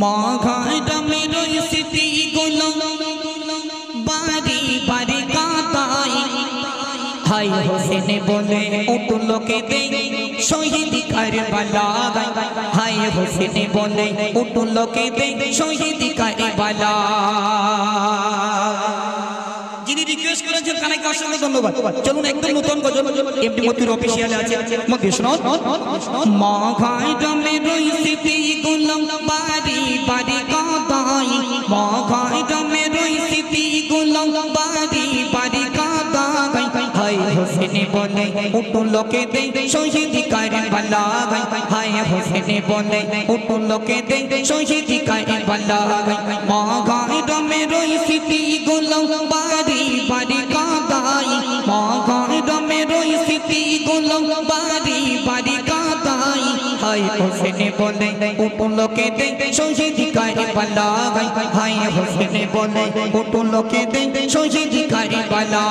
মাঘাটা মেরোই স্মৃতি গুলো বাড়ি বাড়ি কাঁদাই হাই হোসেন বলে উঠলো কে দে শহীদ কারবালা হাই হোসেন বলে উঠলো কে দে শহীদ কারবালা। যিনি রিকোয়েস্ট করেছেন কানাইকে অসংখ্য ধন্যবাদ। চলুন একদম নতুন গজল এমডি মতির অফিশিয়ালে আছে মধ্যে শুনুন। মাঘাটা মেরোই স্মৃতি গুলো বাড়ি বাড়ি কাঁদাই মাঘাটা মেরোই স্মৃতি গুলো বাড়ি বাড়ি কাঁদাই হাই হোসেন বলে উঠলো কে দে শহীদ কারবালা হাই হোসেন বলে উঠলো কে দে শহীদ কারবালা। মাঘাটা মেরোই স্মৃতি গুলো বাড়ি বাড়ি কাঁদাই মাঘাটা মেরোই স্মৃতি গুলো বাড়ি বাড়ি কাঁদাই হাই হোসেন বলে উঠলো কে দে শহীদ কারবালা হাই হোসেন বলে উঠলো কে দে শহীদ কারবালা।